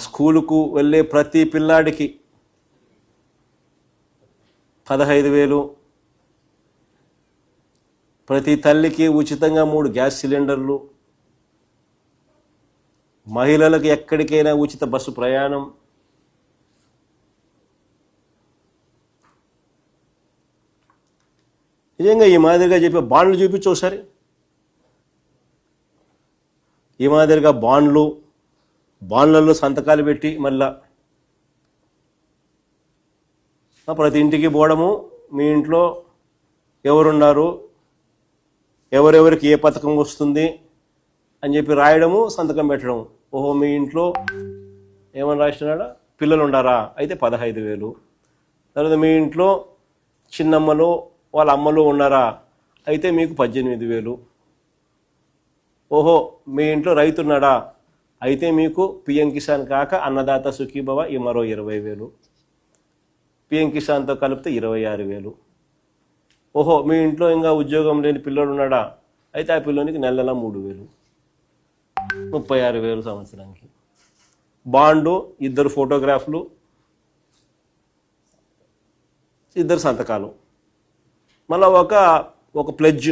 స్కూలుకు వెళ్ళే ప్రతి పిల్లాడికి 15,000, ప్రతి తల్లికి ఉచితంగా 3 గ్యాస్ సిలిండర్లు, మహిళలకు ఎక్కడికైనా ఉచిత బస్సు ప్రయాణం, నిజంగా ఈ మాదిరిగా చెప్పే బాండ్లు చూపించు ఒకసారి. ఈ మాదిరిగా బాండ్లలో సంతకాలు పెట్టి మళ్ళా ప్రతి ఇంటికి పోవడము, మీ ఇంట్లో ఎవరున్నారు, ఎవరెవరికి ఏ పథకం వస్తుంది అని చెప్పి రాయడము, సంతకం పెట్టడం. ఓహో మీ ఇంట్లో ఏమని రాసినాడా, పిల్లలు ఉండారా, అయితే 15,000. తర్వాత మీ ఇంట్లో చిన్నమ్మలు వాళ్ళ అమ్మలు ఉన్నారా, అయితే మీకు 18,000. ఓహో మీ ఇంట్లో రైతున్నాడా, అయితే మీకు పిఎం కిసాన్ కాక అన్నదాత సుఖీభవ ఈ మరో 20,000. పిఎం కిసాన్తో కలిపితే 26,000. ఓహో మీ ఇంట్లో ఇంకా ఉద్యోగం లేని పిల్లడు ఉన్నాడా, అయితే ఆ పిల్లోనికి నెల 3,000, 36,000 సంవత్సరానికి. బాండు, 2 ఫోటోగ్రాఫ్లు, 2 సంతకాలు, మళ్ళీ ఒక ప్లెడ్జ్